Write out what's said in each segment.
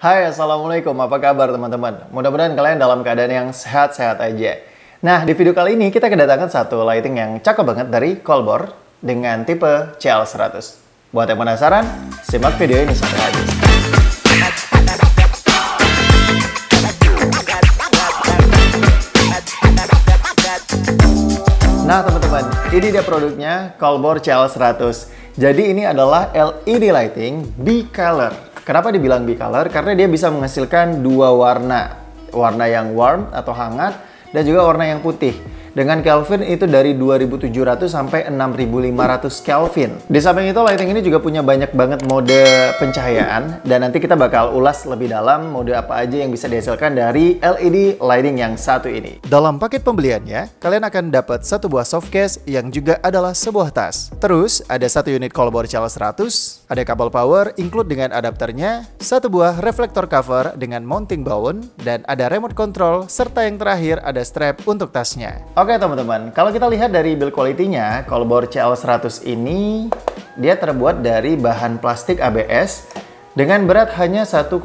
Hai, Assalamualaikum. Apa kabar teman-teman? Mudah-mudahan kalian dalam keadaan yang sehat-sehat aja. Nah, di video kali ini kita kedatangan satu lighting yang cakep banget dari Colbor dengan tipe CL100. Buat yang penasaran, simak video ini sampai habis. Nah teman-teman, ini dia produknya Colbor CL100. Jadi ini adalah LED lighting B-Color. Kenapa dibilang B-Color? Karena dia bisa menghasilkan dua warna. Warna yang warm atau hangat dan juga warna yang putih. Dengan Kelvin itu dari 2700 sampai 6500 Kelvin. Di samping itu lighting ini juga punya banyak banget mode pencahayaan. Dan nanti kita bakal ulas lebih dalam mode apa aja yang bisa dihasilkan dari LED lighting yang satu ini. Dalam paket pembeliannya, kalian akan dapat satu buah softcase yang juga adalah sebuah tas. Terus ada satu unit Colbor CL100, ada kabel power include dengan adapternya, satu buah reflektor cover dengan mounting bowl, dan ada remote control, serta yang terakhir ada strap untuk tasnya. Oke teman-teman, kalau kita lihat dari build quality-nya, Colbor CL100 ini dia terbuat dari bahan plastik ABS dengan berat hanya 1,1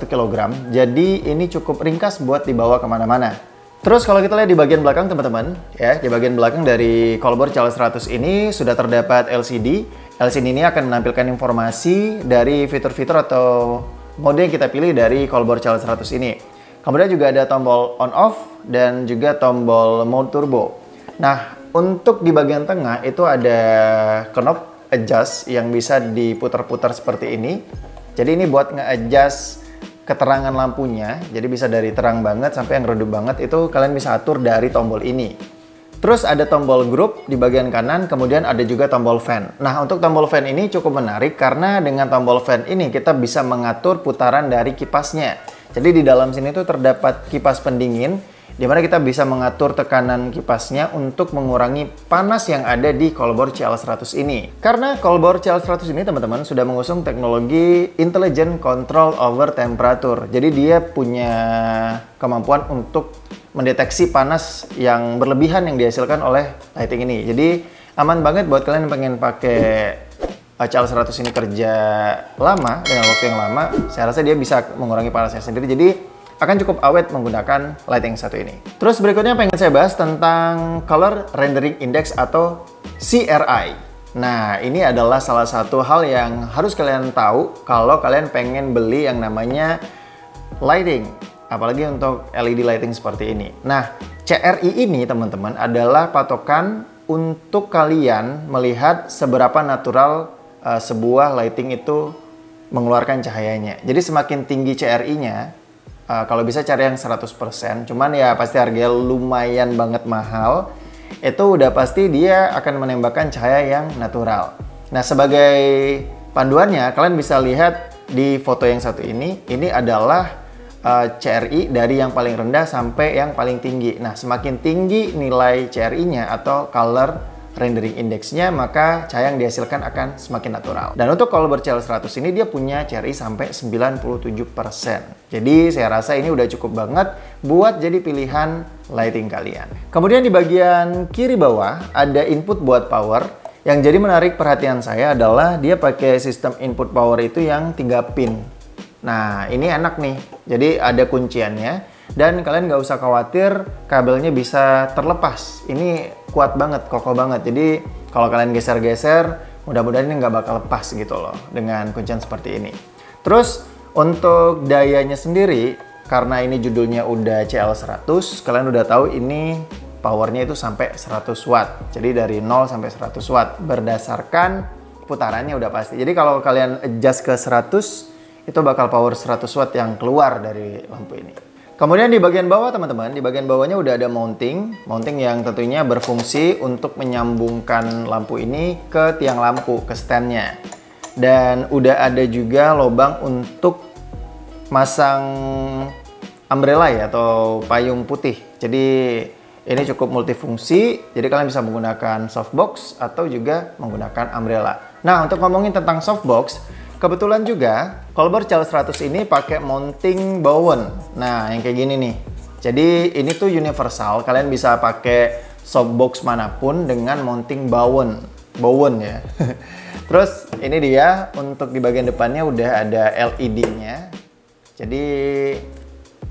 kg. Jadi ini cukup ringkas buat dibawa kemana-mana. Terus kalau kita lihat di bagian belakang teman-teman, ya di bagian belakang dari Colbor CL100 ini sudah terdapat LCD. LCD ini akan menampilkan informasi dari fitur-fitur atau mode yang kita pilih dari Colbor CL100 ini. Kemudian juga ada tombol on off dan juga tombol mode turbo. Nah, untuk di bagian tengah itu ada knob adjust yang bisa diputar-putar seperti ini. Jadi ini buat nge-adjust keterangan lampunya. Jadi bisa dari terang banget sampai yang redup banget itu kalian bisa atur dari tombol ini. Terus ada tombol group di bagian kanan, kemudian ada juga tombol fan. Nah, untuk tombol fan ini cukup menarik karena dengan tombol fan ini kita bisa mengatur putaran dari kipasnya. Jadi di dalam sini tuh terdapat kipas pendingin, di mana kita bisa mengatur tekanan kipasnya untuk mengurangi panas yang ada di Colbor CL100 ini. Karena Colbor CL100 ini teman-teman sudah mengusung teknologi Intelligent Control Over Temperature. Jadi dia punya kemampuan untuk mendeteksi panas yang berlebihan yang dihasilkan oleh lighting ini. Jadi aman banget buat kalian yang pengen pakai CL100 ini kerja lama, dengan waktu yang lama. Saya rasa dia bisa mengurangi panasnya sendiri. Jadi akan cukup awet menggunakan lighting satu ini. Terus berikutnya pengen saya bahas tentang Color Rendering Index atau CRI. Nah, ini adalah salah satu hal yang harus kalian tahu kalau kalian pengen beli yang namanya lighting. Apalagi untuk LED lighting seperti ini. Nah, CRI ini teman-teman adalah patokan untuk kalian melihat seberapa natural sebuah lighting itu mengeluarkan cahayanya. Jadi semakin tinggi CRI-nya, kalau bisa cari yang 100%, cuman ya pasti harganya lumayan banget mahal, itu udah pasti dia akan menembakkan cahaya yang natural. Nah, sebagai panduannya, kalian bisa lihat di foto yang satu ini adalah CRI dari yang paling rendah sampai yang paling tinggi. Nah, semakin tinggi nilai CRI-nya atau Color Rendering Index-nya, maka cahaya yang dihasilkan akan semakin natural. Dan untuk Colbor CL100 ini dia punya CRI sampai 97%. Jadi saya rasa ini udah cukup banget buat jadi pilihan lighting kalian. Kemudian di bagian kiri bawah ada input buat power. Yang jadi menarik perhatian saya adalah dia pakai sistem input power itu yang 3 pin. Nah, ini enak nih. Jadi ada kunciannya. Dan kalian nggak usah khawatir kabelnya bisa terlepas. Ini kuat banget, kokoh banget. Jadi kalau kalian geser-geser, mudah-mudahan ini nggak bakal lepas gitu loh dengan kuncian seperti ini. Terus untuk dayanya sendiri, karena ini judulnya udah CL100, kalian udah tahu ini powernya itu sampai 100 watt. Jadi dari 0 sampai 100 watt berdasarkan putarannya udah pasti. Jadi kalau kalian adjust ke 100, itu bakal power 100 watt yang keluar dari lampu ini. Kemudian di bagian bawah teman-teman, di bagian bawahnya udah ada mounting yang tentunya berfungsi untuk menyambungkan lampu ini ke tiang lampu, ke standnya. Dan udah ada juga lubang untuk masang umbrella ya, atau payung putih. Jadi ini cukup multifungsi, jadi kalian bisa menggunakan softbox atau juga menggunakan umbrella. Nah, untuk ngomongin tentang softbox, kebetulan juga Colbor CL100 ini pakai mounting bowl. Nah, yang kayak gini nih. Jadi ini tuh universal, kalian bisa pakai softbox manapun dengan mounting bowl ya. Terus ini dia untuk di bagian depannya udah ada LED-nya. Jadi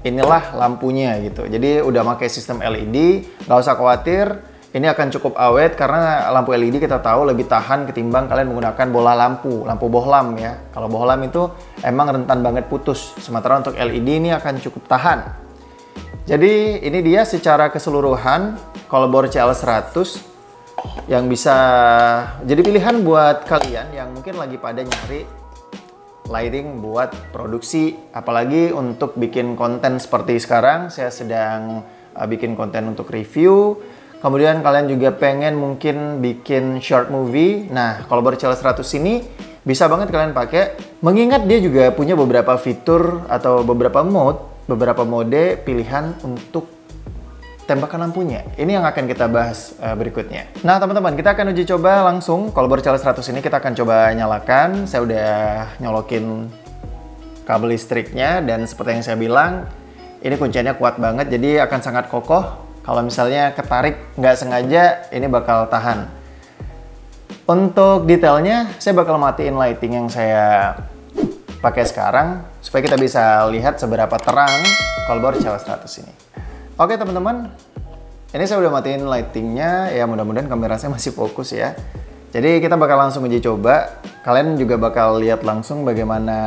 inilah lampunya gitu. Jadi udah pakai sistem LED, nggak usah khawatir. Ini akan cukup awet karena lampu LED kita tahu lebih tahan ketimbang kalian menggunakan bola lampu bohlam ya. Kalau bohlam itu emang rentan banget putus. Sementara untuk LED ini akan cukup tahan. Jadi ini dia secara keseluruhan Colbor CL100 yang bisa jadi pilihan buat kalian yang mungkin lagi pada nyari lighting buat produksi, apalagi untuk bikin konten seperti sekarang. Saya sedang bikin konten untuk review. Kemudian kalian juga pengen mungkin bikin short movie. Nah, Colbor CL100 ini bisa banget kalian pakai. Mengingat dia juga punya beberapa fitur atau beberapa mode pilihan untuk tembakan lampunya. Ini yang akan kita bahas berikutnya. Nah, teman-teman, kita akan uji coba langsung Colbor CL100 ini. Kita akan coba nyalakan. Saya udah nyolokin kabel listriknya dan seperti yang saya bilang, ini kuncinya kuat banget, jadi akan sangat kokoh. Kalau misalnya ketarik nggak sengaja, ini bakal tahan. Untuk detailnya, saya bakal matiin lighting yang saya pakai sekarang supaya kita bisa lihat seberapa terang Colbor CL100 ini. Oke teman-teman, ini saya udah matiin lightingnya. Ya mudah-mudahan kamera saya masih fokus ya. Jadi kita bakal langsung uji coba. Kalian juga bakal lihat langsung bagaimana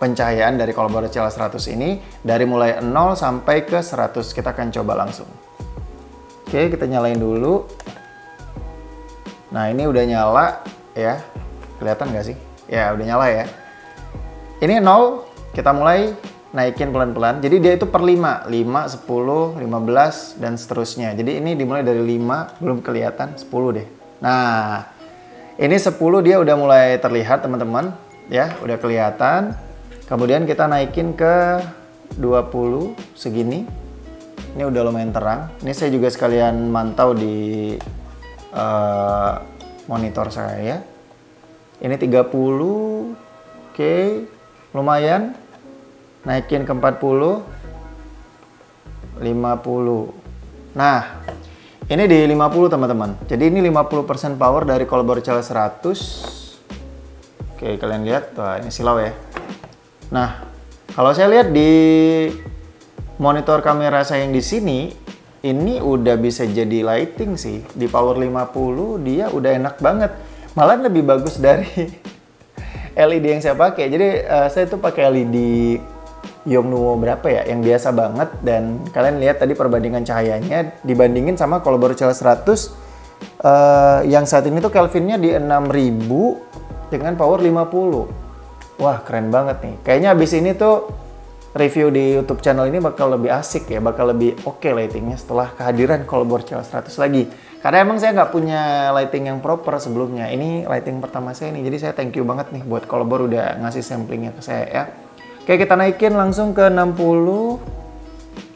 pencahayaan dari Colbor CL100 ini dari mulai 0 sampai ke 100. Kita akan coba langsung. Oke, kita nyalain dulu. Nah, ini udah nyala ya. Kelihatan nggak sih? Ya, udah nyala ya. Ini 0, kita mulai naikin pelan-pelan. Jadi dia itu per 5, 10, 15 dan seterusnya. Jadi ini dimulai dari 5, belum kelihatan, 10 deh. Nah, ini 10 dia udah mulai terlihat, teman-teman. Ya, udah kelihatan. Kemudian kita naikin ke 20 segini. Ini udah lumayan terang. Ini saya juga sekalian mantau di monitor saya. Ini 30. Oke, lumayan. Naikin ke 40. 50. Nah, ini di 50 teman-teman. Jadi ini 50% power dari Colbor CL100. Oke, kalian lihat. Wah, ini silau ya. Nah, kalau saya lihat di monitor kamera saya yang di sini, ini udah bisa jadi lighting sih. Di power 50 dia udah enak banget. Malah lebih bagus dari LED yang saya pakai. Jadi saya tuh pakai LED Yongnuo berapa ya? Yang biasa banget. Dan kalian lihat tadi perbandingan cahayanya dibandingin sama Colbor CL100 yang saat ini tuh Kelvinnya di 6000 dengan power 50. Wah, keren banget nih. Kayaknya abis ini tuh review di YouTube channel ini bakal lebih asik ya, bakal lebih oke lightingnya setelah kehadiran Colbor CL100 lagi. Karena emang saya nggak punya lighting yang proper sebelumnya. Ini lighting pertama saya nih, jadi saya thank you banget nih buat Colbor udah ngasih samplingnya ke saya ya. Oke, kita naikin langsung ke 60.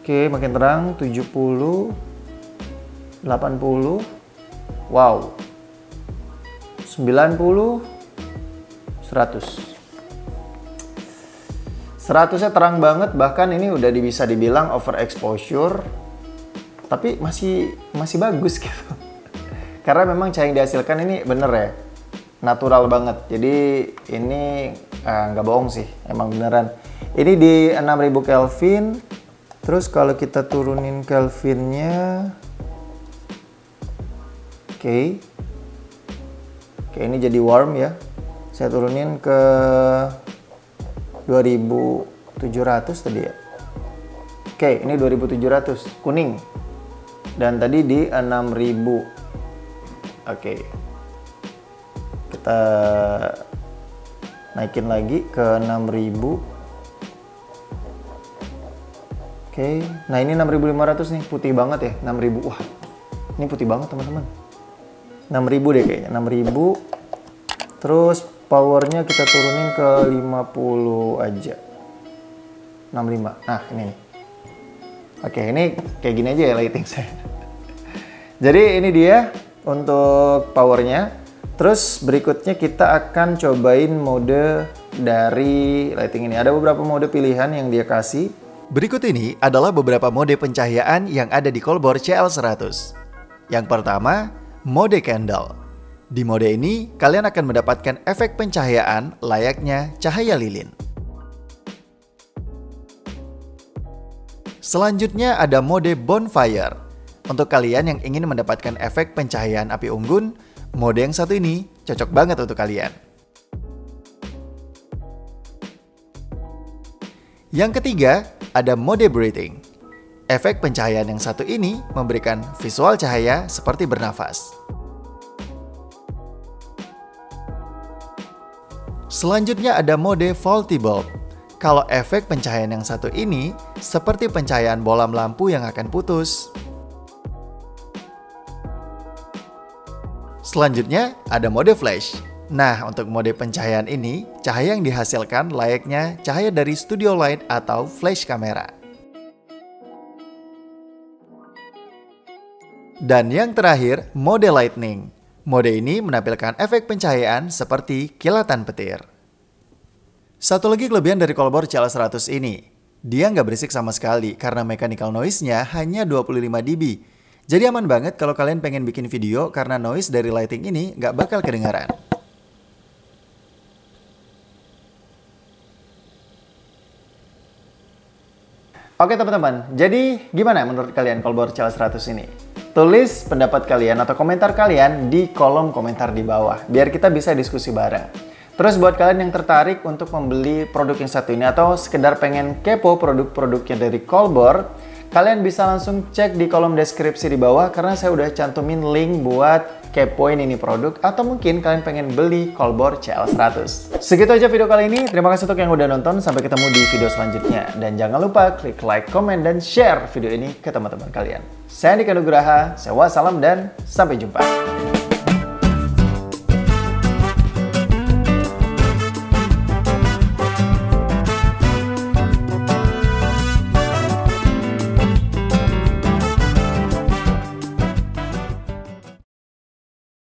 Oke, makin terang. 70. 80. Wow. 90. 100. 100-nya terang banget, bahkan ini udah bisa dibilang overexposure, tapi masih bagus gitu. Karena memang cahaya yang dihasilkan ini bener ya, natural banget. Jadi ini nggak bohong sih, emang beneran. Ini di 6000 Kelvin, terus kalau kita turunin Kelvinnya, oke, ini jadi warm ya. Saya turunin ke 2700 tadi ya. Oke, ini 2700 kuning. Dan tadi di 6000. Oke. Kita naikin lagi ke 6000. Oke. Nah, ini 6500 nih, putih banget ya, 6000. Wah. Ini putih banget, teman-teman. 6000 deh kayaknya, 6000. Terus powernya kita turunin ke 50 aja. 65. Nah, ini nih. Oke, ini kayak gini aja ya lighting saya. Jadi ini dia untuk powernya. Terus berikutnya kita akan cobain mode dari lighting ini. Ada beberapa mode pilihan yang dia kasih. Berikut ini adalah beberapa mode pencahayaan yang ada di Colbor CL100. Yang pertama, mode candle. Di mode ini, kalian akan mendapatkan efek pencahayaan layaknya cahaya lilin. Selanjutnya ada mode bonfire. Untuk kalian yang ingin mendapatkan efek pencahayaan api unggun, mode yang satu ini cocok banget untuk kalian. Yang ketiga, ada mode breathing. Efek pencahayaan yang satu ini memberikan visual cahaya seperti bernafas. Selanjutnya ada mode faulty bulb. Kalau efek pencahayaan yang satu ini seperti pencahayaan bolam lampu yang akan putus. Selanjutnya ada mode flash. Nah, untuk mode pencahayaan ini, cahaya yang dihasilkan layaknya cahaya dari studio light atau flash kamera. Dan yang terakhir, mode lightning. Mode ini menampilkan efek pencahayaan seperti kilatan petir. Satu lagi kelebihan dari Colbor CL100 ini, dia nggak berisik sama sekali karena mechanical noise-nya hanya 25 dB. Jadi aman banget kalau kalian pengen bikin video karena noise dari lighting ini nggak bakal kedengaran. Oke teman-teman, jadi gimana menurut kalian Colbor CL100 ini? Tulis pendapat kalian atau komentar kalian di kolom komentar di bawah, biar kita bisa diskusi bareng. Terus buat kalian yang tertarik untuk membeli produk yang satu ini atau sekedar pengen kepo produk-produknya dari Colbor, kalian bisa langsung cek di kolom deskripsi di bawah karena saya udah cantumin link buat kepoin ini produk atau mungkin kalian pengen beli Colbor CL100. Segitu aja video kali ini, terima kasih untuk yang udah nonton, sampai ketemu di video selanjutnya. Dan jangan lupa klik like, comment, dan share video ini ke teman-teman kalian. Saya Andika Nugraha, saya wassalam dan sampai jumpa.